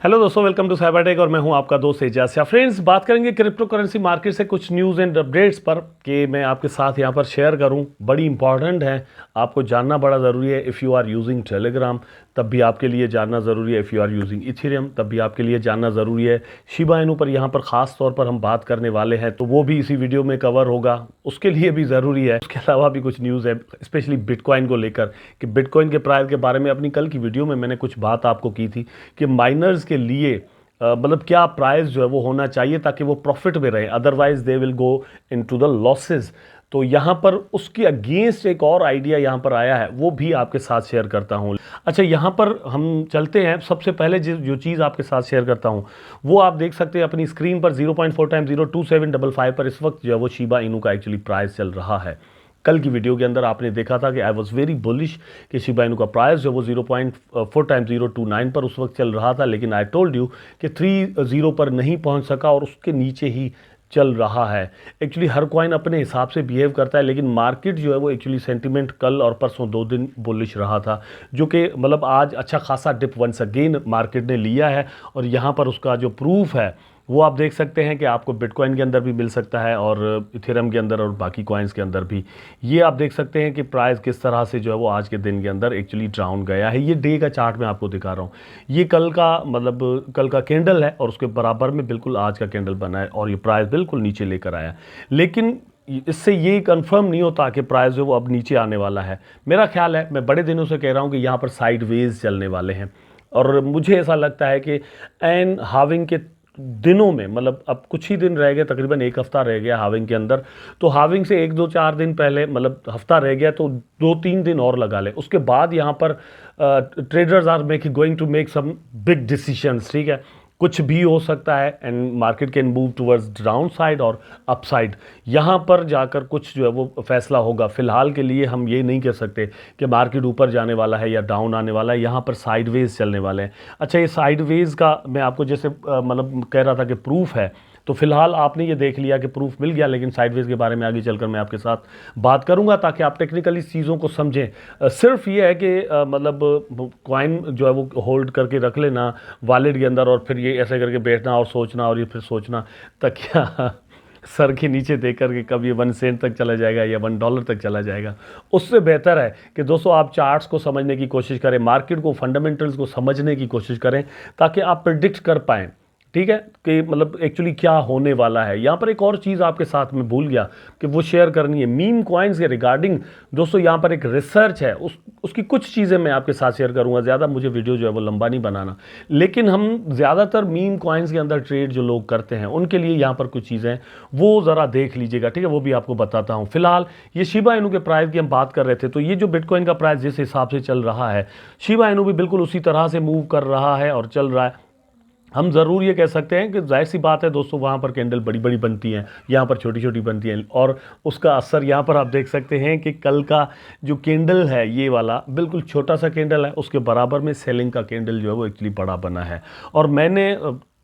Hello दोस्तों, welcome to Cybertech और मैं हूं आपका दोस्त एजाज। फ्रेंड्स, बात करेंगे क्रिप्टो करेंसी मार्केट से कुछ न्यूज़ एंड अपडेट्स पर कि मैं आपके साथ यहां पर शेयर करूं। बड़ी इंपॉर्टेंट है, आपको जानना बड़ा ज़रूरी है। If you are using Telegram तब भी आपके लिए जानना ज़रूरी है। If you are using Ethereum तब भी आपके लिए जानना ज़रूरी है। शिबा इनू पर यहाँ पर ख़ास तौर पर हम बात करने वाले हैं, तो वो भी इसी वीडियो में कवर होगा, उसके लिए भी ज़रूरी है। उसके अलावा भी कुछ न्यूज़ है, स्पेशली बिटकॉइन को लेकर कि बिटकॉइन के प्राइस के बारे में अपनी कल की वीडियो में मैंने कुछ बात आपको की थी कि माइनर्स के लिए मतलब क्या प्राइस जो है वो होना चाहिए ताकि वो प्रॉफिट में रहे, otherwise they will go into the losses. तो यहाँ पर उसके अगेंस्ट एक और आइडिया यहाँ पर आया है, वो भी आपके साथ शेयर करता हूँ। अच्छा, यहाँ पर हम चलते हैं। सबसे पहले जो चीज़ आपके साथ शेयर करता हूँ वो आप देख सकते हैं अपनी स्क्रीन पर 0.4 टाइम 02755 पर इस वक्त जो है वो शिबा इनू का एक्चुअली प्राइस चल रहा है। कल की वीडियो के अंदर आपने देखा था कि आई वॉज वेरी बुलिश कि शिबा इनू का प्राइस जो वो 0.4 टाइम 029 पर उस वक्त चल रहा था, लेकिन आई टोल्ड यू कि 30 पर नहीं पहुंच सका और उसके नीचे ही चल रहा है। एक्चुअली हर कॉइन अपने हिसाब से बिहेव करता है, लेकिन मार्केट जो है वो एक्चुअली सेंटिमेंट कल और परसों 2 दिन बुलिश रहा था, जो कि मतलब आज अच्छा खासा डिप वंस अगेन मार्केट ने लिया है। और यहाँ पर उसका जो प्रूफ है वो आप देख सकते हैं कि आपको बिटकॉइन के अंदर भी मिल सकता है और इथेरियम के अंदर और बाकी कॉइन्स के अंदर भी। ये आप देख सकते हैं कि प्राइस किस तरह से जो है वो आज के दिन के अंदर एक्चुअली डाउन गया है। ये डे का चार्ट मैं आपको दिखा रहा हूँ। ये कल का मतलब कल का कैंडल है और उसके बराबर में बिल्कुल आज का कैंडल बना है और ये प्राइस बिल्कुल नीचे लेकर आया। लेकिन इससे ये कंफर्म नहीं होता कि प्राइस जो वो अब नीचे आने वाला है। मेरा ख्याल है, मैं बड़े दिनों से कह रहा हूँ कि यहाँ पर साइडवेज चलने वाले हैं और मुझे ऐसा लगता है कि एन हाविंग के दिनों में, मतलब अब कुछ ही दिन रह गए, तकरीबन एक हफ्ता रह गया हाविंग के अंदर, तो हाविंग से 1-2-4 दिन पहले मतलब हफ्ता रह गया, तो 2-3 दिन और लगा ले। उसके बाद यहाँ पर traders are going to make some big decisions. ठीक है, कुछ भी हो सकता है and market can move towards down side और अप साइड। यहाँ पर जाकर कुछ जो है वो फैसला होगा। फिलहाल के लिए हम ये नहीं कह सकते कि मार्केट ऊपर जाने वाला है या डाउन आने वाला है। यहाँ पर साइडवेज चलने वाले हैं। अच्छा, ये साइडवेज का मैं आपको जैसे मतलब कह रहा था कि प्रूफ है, तो फिलहाल आपने ये देख लिया कि प्रूफ मिल गया, लेकिन साइडवेज के बारे में आगे चलकर मैं आपके साथ बात करूंगा ताकि आप टेक्निकली चीज़ों को समझें। सिर्फ ये है कि मतलब कॉइन जो है वो होल्ड करके रख लेना वॉलेट के अंदर और फिर ये ऐसे करके बैठना और सोचना और ये फिर सोचना तक क्या सर के नीचे देख कर के कब ये 1 सेंट तक चला जाएगा या $1 तक चला जाएगा। उससे बेहतर है कि दोस्तों आप चार्ट्स को समझने की कोशिश करें, मार्केट को, फंडामेंटल्स को समझने की कोशिश करें ताकि आप प्रिडिक्ट कर पाएँ। ठीक है, कि मतलब एक्चुअली क्या होने वाला है। यहाँ पर एक और चीज़ आपके साथ में भूल गया कि वो शेयर करनी है मीम कॉइन्स के रिगार्डिंग। दोस्तों यहाँ पर एक रिसर्च है, उसकी कुछ चीज़ें मैं आपके साथ शेयर करूँगा। ज़्यादा मुझे वीडियो जो है वो लंबा नहीं बनाना, लेकिन हम ज़्यादातर मीम कॉइन्स के अंदर ट्रेड जो लोग करते हैं उनके लिए यहाँ पर कुछ चीज़ें वो ज़रा देख लीजिएगा। ठीक है, वो भी आपको बताता हूँ। फिलहाल ये शिबा इनू के प्राइस की हम बात कर रहे थे, तो ये जो बिटकॉइन का प्राइस जिस हिसाब से चल रहा है, शिबा इनू भी बिल्कुल उसी तरह से मूव कर रहा है और चल रहा है। हम ज़रूर ये कह सकते हैं कि जाहिर सी बात है दोस्तों, वहाँ पर कैंडल बड़ी बड़ी बनती हैं, यहाँ पर छोटी छोटी बनती हैं और उसका असर यहाँ पर आप देख सकते हैं कि कल का जो कैंडल है ये वाला बिल्कुल छोटा सा कैंडल है, उसके बराबर में सेलिंग का कैंडल जो है वो एक्चुअली बड़ा बना है। और मैंने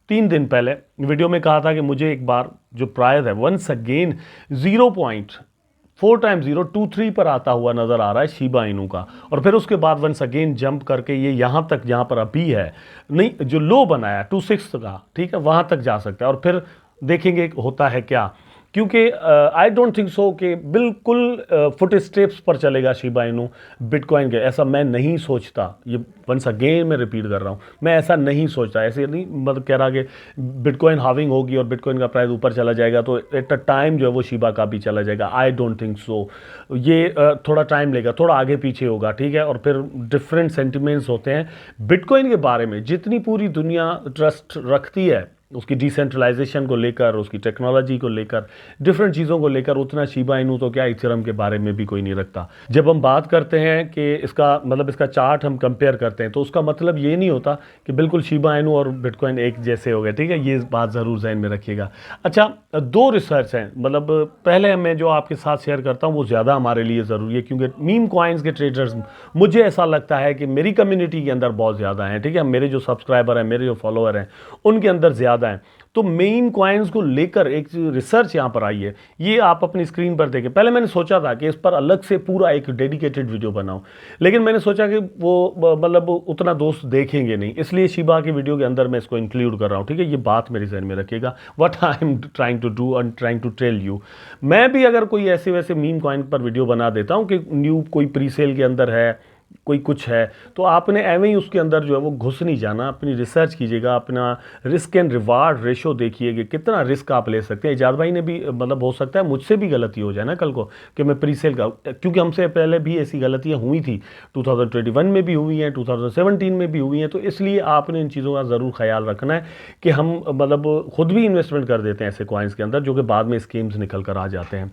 3 दिन पहले वीडियो में कहा था कि मुझे एक बार जो प्राइस है वंस अगेन 0.4 टाइम 023 पर आता हुआ नज़र आ रहा है शिबा इनू का, और फिर उसके बाद वंस अगेन जंप करके ये यहाँ तक, जहाँ पर अभी है नहीं, जो लो बनाया 26 का, ठीक है, वहाँ तक जा सकता है और फिर देखेंगे होता है क्या। क्योंकि आई डोंट थिंक सो कि बिल्कुल फुट स्टेप्स पर चलेगा शिबा इनू बिटकॉइन के, ऐसा मैं नहीं सोचता। ये वंस अगेन मैं रिपीट कर रहा हूँ, मैं ऐसा नहीं सोचता। ऐसे नहीं मतलब कह रहा कि बिटकॉइन हाविंग होगी और बिटकॉइन का प्राइस ऊपर चला जाएगा तो एट अ टाइम जो है वो शिबा का भी चला जाएगा। I don't think so. ये थोड़ा टाइम लेगा, थोड़ा आगे पीछे होगा, ठीक है, और फिर डिफरेंट सेंटिमेंट्स होते हैं बिटकॉइन के बारे में। जितनी पूरी दुनिया ट्रस्ट रखती है उसकी डिसेंट्रलाइजेशन को लेकर, उसकी टेक्नोलॉजी को लेकर, डिफरेंट चीज़ों को लेकर, उतना शिबा इनू तो क्या इथेरियम के बारे में भी कोई नहीं रखता। जब हम बात करते हैं कि इसका मतलब इसका चार्ट हम कंपेयर करते हैं तो उसका मतलब ये नहीं होता कि बिल्कुल शिबा इनू और बिटकॉइन एक जैसे हो गए। ठीक है, ये बात ज़रूर ध्यान में रखिएगा। अच्छा, 2 रिसर्च हैं, मतलब पहले मैं जो आपके साथ शेयर करता हूँ वो ज़्यादा हमारे लिए ज़रूरी है क्योंकि मीम कॉइन्स के ट्रेडर्स मुझे ऐसा लगता है कि मेरी कम्युनिटी के अंदर बहुत ज़्यादा हैं। ठीक है, मेरे जो सब्सक्राइबर हैं, मेरे जो फॉलोअर हैं, उनके अंदर ज़्यादा ज़्यादा हैं। तो मेम कॉइन्स को लेकर एक रिसर्च यहाँ पर आई है, ये आप अपनी स्क्रीन पर देखें। पहले मैंने सोचा था कि इस पर अलग से पूरा एक डेडिकेटेड वीडियो बनाऊं, लेकिन मैंने सोचा कि वो मतलब उतना दोस्त देखेंगे नहीं, इसलिए शिबा की वीडियो के अंदर मैं इसको इंक्लूड कर रहा हूँ। ठीक है, ये बात मेरे जहन में रखिएगा, what I am trying to do and trying to tell you. मैं भी अगर कोई ऐसे वैसे मीम कॉइन पर वीडियो बना देता हूँ कि न्यू कोई प्री सेल के अंदर है, कोई कुछ है, तो आपने एवं ही उसके अंदर जो है वो घुस नहीं जाना, अपनी रिसर्च कीजिएगा, अपना रिस्क एंड रिवार्ड रेशो देखिएगा कितना रिस्क आप ले सकते हैं। इजाज भाई ने भी मतलब हो सकता है मुझसे भी गलती हो जाए ना कल को कि मैं प्री सेल का, क्योंकि हमसे पहले भी ऐसी गलतियां हुई थी, 2021 में भी हुई हैं, 2017 में भी हुई हैं। तो इसलिए आपने इन चीज़ों का ज़रूर ख्याल रखना है कि हम मतलब खुद भी इन्वेस्टमेंट कर देते हैं ऐसे कॉइन्स के अंदर जो कि बाद में स्कीम्स निकल कर आ जाते हैं।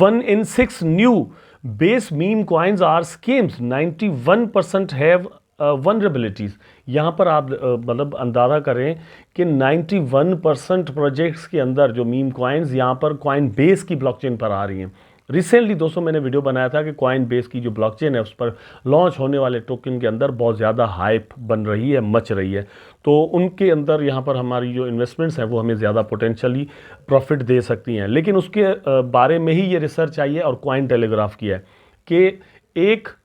1 in 6 new base meme coins are schemes, 91% have vulnerabilities. यहाँ पर आप मतलब अंदाज़ा करें कि 91% प्रोजेक्ट्स के अंदर जो मीम कॉइन्स यहाँ पर कॉइन बेस की ब्लॉकचेन पर आ रही हैं। रिसेंटली दोस्तों मैंने वीडियो बनाया था कि कॉइन बेस की जो ब्लॉकचेन है उस पर लॉन्च होने वाले टोकन के अंदर बहुत ज़्यादा हाइप बन रही है, मच रही है। तो उनके अंदर यहाँ पर हमारी जो इन्वेस्टमेंट्स हैं वो हमें ज़्यादा पोटेंशियली प्रॉफिट दे सकती हैं। लेकिन उसके बारे में ही ये रिसर्च आई है और कॉइन टेलीग्राफ की है कि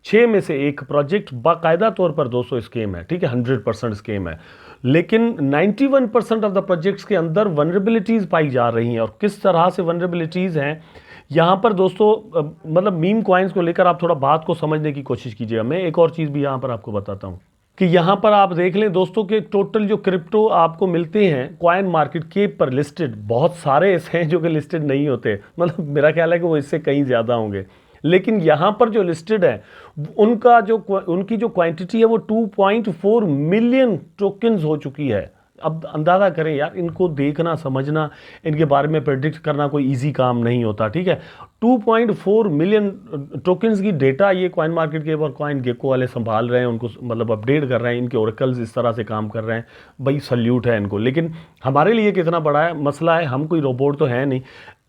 6 में से एक प्रोजेक्ट बाकायदा तौर पर 200 स्कीम है, ठीक है, 100% स्कीम है, लेकिन 91% ऑफ द प्रोजेक्ट्स के अंदर वनरेबिलिटीज़ पाई जा रही हैं। और किस तरह से वनरेबिलिटीज़ हैं यहाँ पर दोस्तों, मतलब मीम कॉइन्स को लेकर आप थोड़ा बात को समझने की कोशिश कीजिएगा। मैं एक और चीज़ भी यहाँ पर आपको बताता हूँ कि यहाँ पर आप देख लें दोस्तों कि टोटल जो क्रिप्टो आपको मिलते हैं कॉइन मार्केट केप पर लिस्टेड, बहुत सारे ऐसे हैं जो कि लिस्टेड नहीं होते, मतलब मेरा ख्याल है कि वो इससे कहीं ज़्यादा होंगे, लेकिन यहाँ पर जो लिस्टेड है उनकी जो क्वांटिटी है वो 2.4 मिलियन टोकन्स हो चुकी है। अब अंदाज़ा करें यार, इनको देखना समझना, इनके बारे में प्रेडिक्ट करना कोई इजी काम नहीं होता। ठीक है, 2.4 मिलियन टोकन्स की डेटा ये कॉइन मार्केट के और कॉइन गेको वाले संभाल रहे हैं, उनको मतलब अपडेट कर रहे हैं, इनके ओरेकल्स इस तरह से काम कर रहे हैं, भाई सल्यूट है इनको। लेकिन हमारे लिए कितना बड़ा है मसला है, हम कोई रोबोट तो है नहीं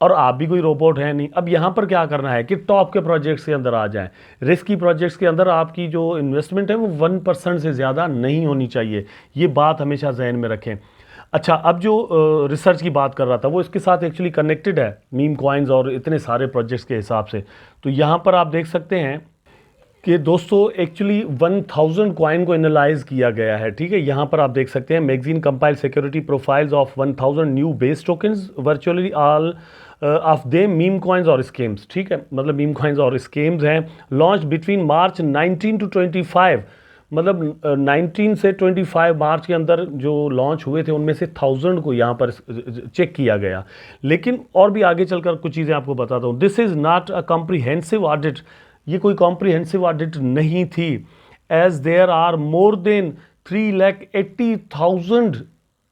और आप भी कोई रोबोट है नहीं। अब यहाँ पर क्या करना है कि टॉप के प्रोजेक्ट्स के अंदर आ जाएं। रिस्की प्रोजेक्ट्स के अंदर आपकी जो इन्वेस्टमेंट है वो 1% से ज़्यादा नहीं होनी चाहिए, ये बात हमेशा जहन में रखें। अच्छा, अब जो रिसर्च की बात कर रहा था वो इसके साथ एक्चुअली कनेक्टेड है, मीम कॉइन्स और इतने सारे प्रोजेक्ट्स के हिसाब से। तो यहाँ पर आप देख सकते हैं कि दोस्तों एक्चुअली 1000 कॉइन को एनालाइज किया गया है। ठीक है, यहाँ पर आप देख सकते हैं magazine compile security profiles of 1000 new base tokens virtually all of them meme coins और स्कीम्स। ठीक है, मतलब मीम कॉइन्स और स्कीम्स हैं लॉन्च बिटवीन मार्च 19 to 25, मतलब 19 से 25 मार्च के अंदर जो लॉन्च हुए थे उनमें से 1000 को यहाँ पर चेक किया गया। लेकिन और भी आगे चलकर कुछ चीज़ें आपको बताता हूँ। This is not a comprehensive audit, ये कोई कॉम्प्रिहेंसिव ऑडिट नहीं थी, as there are more than 380,000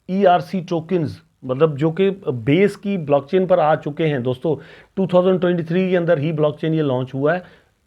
ERC tokens, मतलब जो कि बेस की ब्लॉकचेन पर आ चुके हैं। दोस्तों 2023 के अंदर ही ब्लॉकचेन ये लॉन्च हुआ है,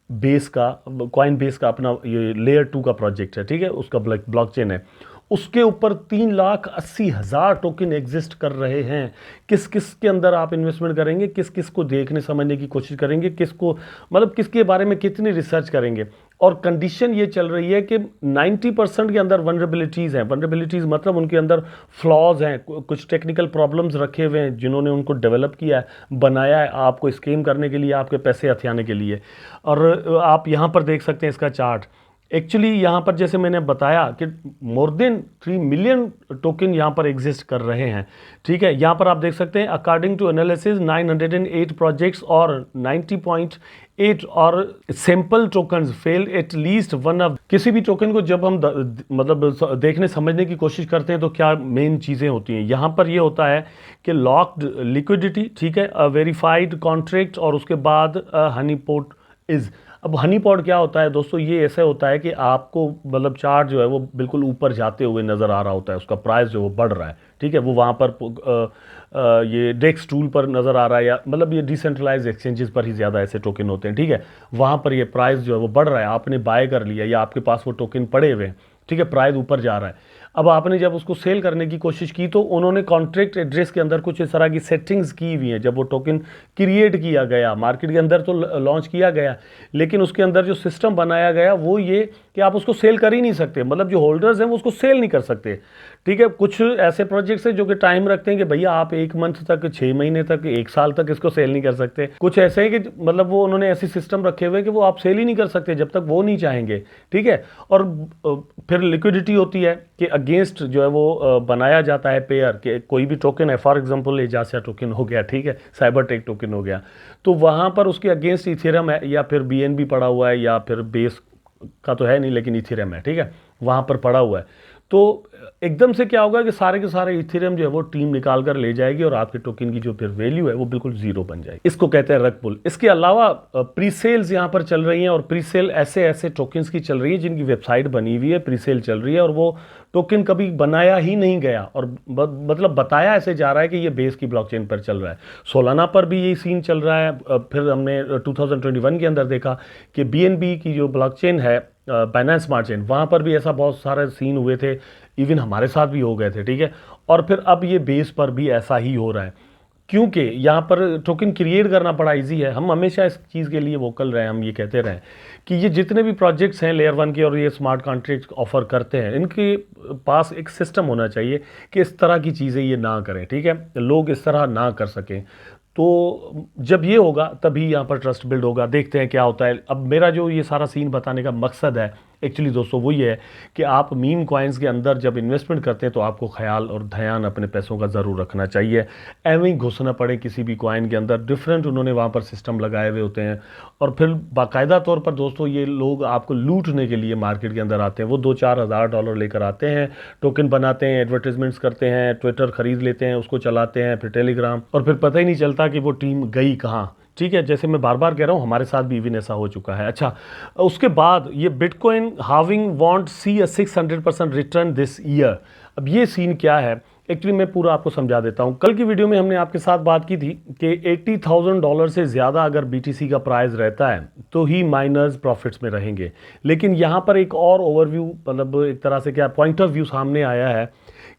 बेस का कॉइन बेस का अपना ये लेयर 2 का प्रोजेक्ट है। ठीक है, उसका ब्लॉकचेन है, उसके ऊपर 3,80,000 टोकन एग्जिस्ट कर रहे हैं। किस किस के अंदर आप इन्वेस्टमेंट करेंगे, किस किस को देखने समझने की कोशिश करेंगे, किसको मतलब किसके बारे में कितनी रिसर्च करेंगे। और कंडीशन ये चल रही है कि 90% के अंदर वनरेबिलिटीज़ हैं। वनरेबिलिटीज़ मतलब उनके अंदर फ्लॉज हैं, कुछ टेक्निकल प्रॉब्लम्स रखे हुए हैं जिन्होंने उनको डेवलप किया है, बनाया है आपको स्कीम करने के लिए, आपके पैसे हथियाने के लिए। और आप यहाँ पर देख सकते हैं इसका चार्ट। एक्चुअली यहाँ पर जैसे मैंने बताया कि मोर देन 3 मिलियन टोकन यहाँ पर एग्जिस्ट कर रहे हैं। ठीक है, यहाँ पर आप देख सकते हैं अकॉर्डिंग टू एनालिसिस 908 प्रोजेक्ट्स और 90.8 और sample tokens fail at least one of. किसी भी टोकन को जब हम मतलब देखने समझने की कोशिश करते हैं तो क्या मेन चीज़ें होती हैं, यहाँ पर ये होता है कि लॉक्ड लिक्विडिटी, ठीक है, वेरीफाइड कॉन्ट्रैक्ट और उसके बाद हनी पॉट इज़। अब हनी पॉट क्या होता है दोस्तों, ये ऐसे होता है कि आपको मतलब चार्ट जो है वो बिल्कुल ऊपर जाते हुए नज़र आ रहा होता है, उसका प्राइस जो वो बढ़ रहा है। ठीक है, वो वहाँ पर ये डेक्स टूल पर नज़र आ रहा है, या मतलब ये डिसेंट्रलाइज एक्सचेंजेस पर ही ज़्यादा ऐसे टोकन होते हैं। ठीक है, वहाँ पर ये प्राइस जो है वो बढ़ रहा है, आपने बाय कर लिया या आपके पास वो टोकन पड़े हुए हैं। ठीक है, प्राइस ऊपर जा रहा है। अब आपने जब उसको सेल करने की कोशिश की तो उन्होंने कॉन्ट्रैक्ट एड्रेस के अंदर कुछ इस तरह की सेटिंग्स की हुई हैं। जब वो टोकन क्रिएट किया गया, मार्केट के अंदर तो लॉन्च किया गया, लेकिन उसके अंदर जो सिस्टम बनाया गया वो ये कि आप उसको सेल कर ही नहीं सकते, मतलब जो होल्डर्स हैं वो उसको सेल नहीं कर सकते। ठीक है। कुछ ऐसे प्रोजेक्ट्स हैं जो कि टाइम रखते हैं कि भैया आप 1 मंथ तक, 6 महीने तक, 1 साल तक इसको सेल नहीं कर सकते। कुछ ऐसे हैं कि मतलब वो उन्होंने ऐसी सिस्टम रखे हुए हैं कि वो आप सेल ही नहीं कर सकते जब तक वो नहीं चाहेंगे, ठीक है। और फिर लिक्विडिटी होती है कि अगेंस्ट जो है वो बनाया जाता है पेयर कि कोई भी टोकन है, फॉर एग्जांपल एजासिया टोकन हो गया, ठीक है, साइबर टेक टोकन हो गया, तो वहाँ पर उसके अगेंस्ट इथेरियम है या फिर बीएनबी पड़ा हुआ है या फिर बेस का तो है नहीं लेकिन इथेरियम है, ठीक है, वहाँ पर पड़ा हुआ है। तो एकदम से क्या होगा कि सारे के सारे इथेरियम जो है वो टीम निकाल कर ले जाएगी और आपके टोकन की जो फिर वैल्यू है वो बिल्कुल जीरो बन जाएगी। इसको कहते हैं रग पुल। इसके अलावा प्री सेल्स यहाँ पर चल रही हैं और प्री सेल ऐसे ऐसे टोकन्स की चल रही है जिनकी वेबसाइट बनी हुई है, प्री सेल चल रही है और वो टोकन कभी बनाया ही नहीं गया और मतलब बताया ऐसे जा रहा है कि ये बेस की ब्लॉकचेन पर चल रहा है। सोलाना पर भी यही सीन चल रहा है। फिर हमने 2021 के अंदर देखा कि बीएनबी की जो ब्लॉकचेन है, बाइनेंस स्मार्ट चेन, वहाँ पर भी ऐसा बहुत सारे सीन हुए थे, इवन हमारे साथ भी हो गए थे, ठीक है। और फिर अब ये बेस पर भी ऐसा ही हो रहा है क्योंकि यहाँ पर टोकन क्रिएट करना बड़ा इजी है। हम हमेशा इस चीज़ के लिए वोकल रहे, हम ये कहते रहे कि ये जितने भी प्रोजेक्ट्स हैं लेयर 1 के और ये स्मार्ट कॉन्ट्रैक्ट ऑफर करते हैं, इनके पास एक सिस्टम होना चाहिए कि इस तरह की चीज़ें ये ना करें, ठीक है, लोग इस तरह ना कर सकें। तो जब ये होगा तभी यहाँ पर ट्रस्ट बिल्ड होगा। देखते हैं क्या होता है। अब मेरा जो ये सारा सीन बताने का मकसद है एक्चुअली दोस्तों वो ये है कि आप मीम कॉइन्स के अंदर जब इन्वेस्टमेंट करते हैं तो आपको ख्याल और ध्यान अपने पैसों का ज़रूर रखना चाहिए। एवं ही घुसना पड़े किसी भी कॉइन के अंदर, डिफरेंट उन्होंने वहाँ पर सिस्टम लगाए हुए होते हैं और फिर बाकायदा तौर पर दोस्तों ये लोग आपको लूटने के लिए मार्केट के अंदर आते हैं। वो 2-4 हज़ार डॉलर लेकर आते हैं, टोकन बनाते हैं, एडवर्टाइजमेंट्स करते हैं, ट्विटर खरीद लेते हैं, उसको चलाते हैं, फिर टेलीग्राम, और फिर पता ही नहीं चलता कि वो टीम गई कहाँ, ठीक है। जैसे मैं बार बार कह रहा हूँ हमारे साथ भी इवन ऐसा हो चुका है। अच्छा, उसके बाद ये bitcoin having want see a 600% return this year. अब ये सीन क्या है एक्चुअली मैं पूरा आपको समझा देता हूँ। कल की वीडियो में हमने आपके साथ बात की थी कि $80,000 से ज़्यादा अगर BTC का प्राइस रहता है तो ही माइनर्स प्रॉफिट्स में रहेंगे। लेकिन यहाँ पर एक और ओवरव्यू, मतलब एक तरह से क्या पॉइंट ऑफ व्यू सामने आया है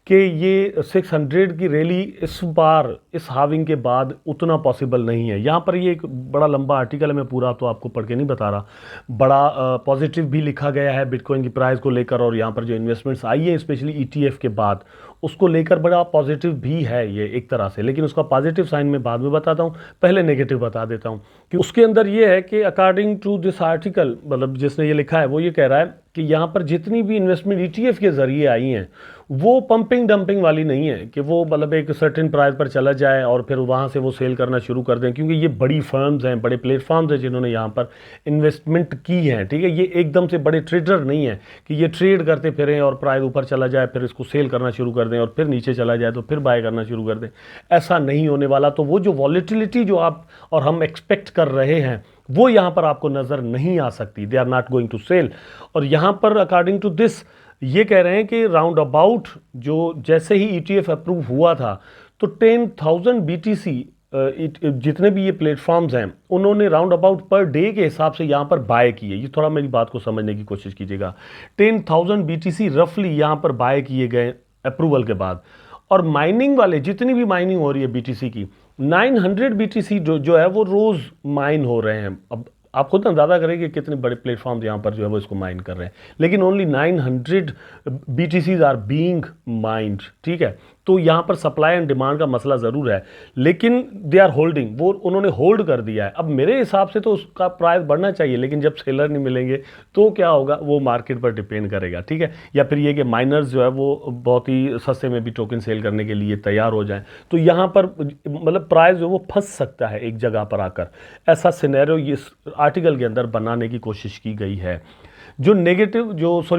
कि ये 600 की रैली इस बार इस हाविंग के बाद उतना पॉसिबल नहीं है। यहाँ पर ये एक बड़ा लंबा आर्टिकल है, मैं पूरा तो आपको पढ़ के नहीं बता रहा। बड़ा पॉजिटिव भी लिखा गया है बिटकॉइन की प्राइस को लेकर और यहाँ पर जो इन्वेस्टमेंट्स आई है स्पेशली ETF के बाद उसको लेकर बड़ा पॉजिटिव भी है ये एक तरह से। लेकिन उसका पॉजिटिव साइन मैं बाद में बताता हूँ, पहले नेगेटिव बता देता हूँ कि उसके अंदर ये है कि अकॉर्डिंग टू दिस आर्टिकल, मतलब जिसने ये लिखा है वो ये कह रहा है कि यहाँ पर जितनी भी इन्वेस्टमेंट ETF के ज़रिए आई हैं वो पंपिंग डंपिंग वाली नहीं है कि वो मतलब एक सर्टेन प्राइस पर चला जाए और फिर वहाँ से वो सेल करना शुरू कर दें, क्योंकि ये बड़ी फर्म्स हैं, बड़े प्लेटफॉर्म्स हैं जिन्होंने यहाँ पर इन्वेस्टमेंट की है, ठीक है। ये एकदम से बड़े ट्रेडर नहीं है कि ये ट्रेड करते फिरें और प्राइस ऊपर चला जाए फिर इसको सेल करना शुरू कर दें और फिर नीचे चला जाए तो फिर बाय करना शुरू कर दें। ऐसा नहीं होने वाला। तो वो जो वॉलेटिलिटी जो आप और हम एक्सपेक्ट कर रहे हैं वो यहाँ पर आपको नज़र नहीं आ सकती। They are not going to sell. और यहाँ पर अकॉर्डिंग टू दिस ये कह रहे हैं कि राउंड अबाउट जो जैसे ही ETF अप्रूव हुआ था तो 10,000 BTC जितने भी ये प्लेटफॉर्म्स हैं उन्होंने राउंड अबाउट पर डे के हिसाब से यहाँ पर बाय किए। ये थोड़ा मेरी बात को समझने की कोशिश कीजिएगा। 10,000 BTC रफली यहाँ पर बाय किए गए अप्रूवल के बाद। और माइनिंग वाले जितनी भी माइनिंग हो रही है BTC की 900 BTC जो है वो रोज़ माइन हो रहे हैं। अब आप खुद अंदाज़ा करें कि कितने बड़े प्लेटफॉर्म्स यहाँ पर जो है वो इसको माइन कर रहे हैं, लेकिन only 900 BTCs are being mined, ठीक है। तो यहाँ पर सप्लाई एंड डिमांड का मसला ज़रूर है, लेकिन दे आर होल्डिंग, वो उन्होंने होल्ड कर दिया है। अब मेरे हिसाब से तो उसका प्राइस बढ़ना चाहिए, लेकिन जब सेलर नहीं मिलेंगे तो क्या होगा वो मार्केट पर डिपेंड करेगा, ठीक है। या फिर ये कि माइनर्स जो है वो बहुत ही सस्ते में भी टोकन सेल करने के लिए तैयार हो जाएं, तो यहाँ पर मतलब प्राइस जो वो फंस सकता है एक जगह पर आकर। ऐसा सिनेरियो इस आर्टिकल के अंदर बनाने की कोशिश की गई है। जो नेगेटिव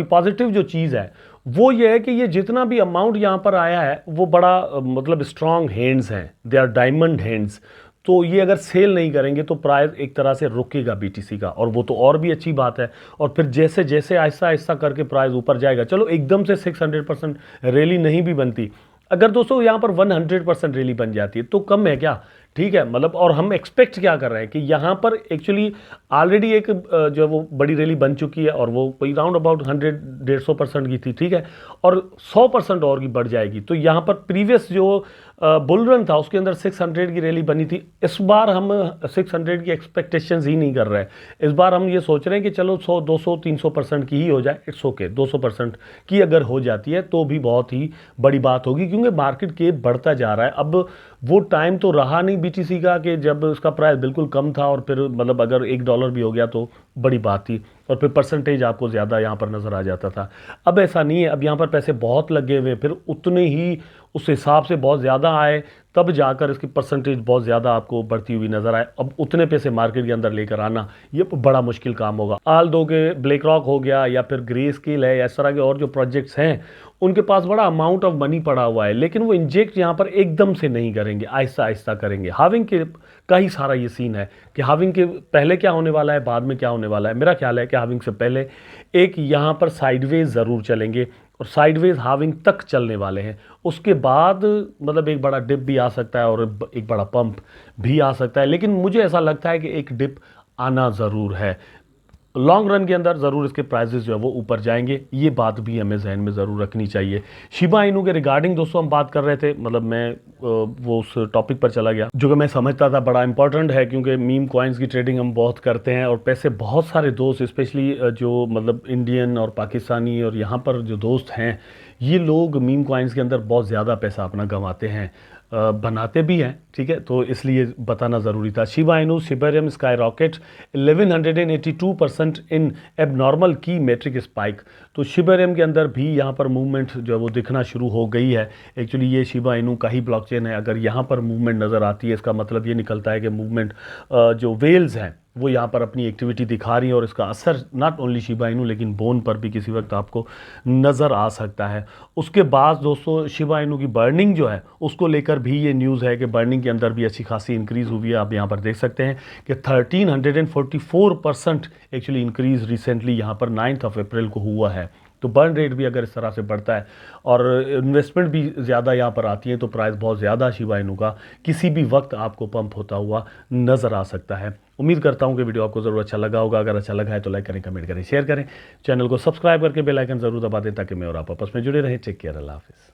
पॉजिटिव जो चीज़ है वो ये है कि ये जितना भी अमाउंट यहाँ पर आया है वो बड़ा मतलब स्ट्रॉन्ग हैंड्स हैं, दे आर डायमंड हैंड्स। तो ये अगर सेल नहीं करेंगे तो प्राइस एक तरह से रुकेगा BTC का, और वो तो और भी अच्छी बात है। और फिर जैसे जैसे आहिस्ता आहिस्ता करके प्राइस ऊपर जाएगा, चलो एकदम से 600% रैली नहीं भी बनती, अगर दोस्तों यहाँ पर 100% रैली बन जाती है तो कम है क्या, ठीक है, मतलब और हम एक्सपेक्ट क्या कर रहे हैं कि यहाँ पर एक्चुअली ऑलरेडी एक जो है वो बड़ी रैली बन चुकी है और वो कोई राउंड अबाउट 100-150% की थी, ठीक है, और 100% और की बढ़ जाएगी। तो यहाँ पर प्रीवियस जो बुल रन था उसके अंदर 600 की रैली बनी थी। इस बार हम 600 की एक्सपेक्टेशंस ही नहीं कर रहे हैं। इस बार हम ये सोच रहे हैं कि चलो 100, 200, 300% की ही हो जाए, इट्स ओके। 200% की अगर हो जाती है तो भी बहुत ही बड़ी बात होगी, क्योंकि मार्केट के बढ़ता जा रहा है। अब वो टाइम तो रहा नहीं बीटीसी का कि जब उसका प्राइस बिल्कुल कम था और फिर मतलब अगर $1 भी हो गया तो बड़ी बात थी और फिर परसेंटेज आपको ज़्यादा यहाँ पर नज़र आ जाता था। अब ऐसा नहीं है, अब यहाँ पर पैसे बहुत लगे हुए, फिर उतने ही उस हिसाब से बहुत ज़्यादा आए तब जाकर इसकी परसेंटेज बहुत ज़्यादा आपको बढ़ती हुई नज़र आए। अब उतने पैसे मार्केट के अंदर लेकर आना ये बड़ा मुश्किल काम होगा। आल दो के ब्लैक रॉक हो गया या फिर ग्रे स्केल है, इस तरह के और जो प्रोजेक्ट्स हैं उनके पास बड़ा अमाउंट ऑफ मनी पड़ा हुआ है, लेकिन वो इंजेक्ट यहाँ पर एकदम से नहीं करेंगे, आहिस्ता आहिस्ता करेंगे। हाविंग के का ही सारा ये सीन है कि हाविंग के पहले क्या होने वाला है, बाद में क्या होने वाला है। मेरा ख्याल है कि हाविंग से पहले एक यहाँ पर साइडवेज ज़रूर चलेंगे और साइडवेज हाविंग तक चलने वाले हैं। उसके बाद मतलब एक बड़ा डिप भी आ सकता है और एक बड़ा पंप भी आ सकता है, लेकिन मुझे ऐसा लगता है कि एक डिप आना ज़रूर है। लॉन्ग रन के अंदर ज़रूर इसके प्राइजेस जो है वो ऊपर जाएंगे, ये बात भी हमें जहन में ज़रूर रखनी चाहिए। शिबा इनू के रिगार्डिंग दोस्तों हम बात कर रहे थे, मतलब मैं वो उस टॉपिक पर चला गया जो कि मैं समझता था बड़ा इंपॉर्टेंट है, क्योंकि मीम कॉइन्स की ट्रेडिंग हम बहुत करते हैं और पैसे बहुत सारे दोस्त स्पेशली जो मतलब इंडियन और पाकिस्तानी और यहाँ पर जो दोस्त हैं ये लोग मीम कॉइन्स के अंदर बहुत ज़्यादा पैसा अपना गंवाते हैं, बनाते भी हैं, ठीक है, तो इसलिए बताना ज़रूरी था। शिबा इनू सिबेरियम स्काई रॉकेट 1182% इन एबनॉर्मल की मेट्रिक स्पाइक। तो शिबेरियम के अंदर भी यहाँ पर मूवमेंट जो है वो दिखना शुरू हो गई है। एक्चुअली ये शिबा इनू का ही ब्लॉकचेन है। अगर यहाँ पर मूवमेंट नज़र आती है इसका मतलब ये निकलता है कि मूवमेंट जो वेल्स हैं वो यहाँ पर अपनी एक्टिविटी दिखा रही है और इसका असर नॉट ओनली शिबा इनू लेकिन बोन पर भी किसी वक्त आपको नज़र आ सकता है। उसके बाद दोस्तों शिबा इनू की बर्निंग जो है उसको लेकर भी ये न्यूज़ है कि बर्निंग के अंदर भी अच्छी खासी इंक्रीज़ हुई है। आप यहाँ पर देख सकते हैं कि 1344% एक्चुअली इंक्रीज़ रिसेंटली यहाँ पर 9 अप्रैल को हुआ है। तो बर्न रेट भी अगर इस तरह से बढ़ता है और इन्वेस्टमेंट भी ज़्यादा यहाँ पर आती है तो प्राइस बहुत ज़्यादा शिबा इनू का किसी भी वक्त आपको पंप होता हुआ नज़र आ सकता है। उम्मीद करता हूँ कि वीडियो आपको ज़रूर अच्छा लगा होगा। अगर अच्छा लगा है तो लाइक करें, कमेंट करें, शेयर करें, चैनल को सब्सक्राइब करके बेल आइकन ज़रूर दबा दें ताकि मैं और आप आपस में जुड़े रहें। टेक केयर, अल्लाह हाफिज़।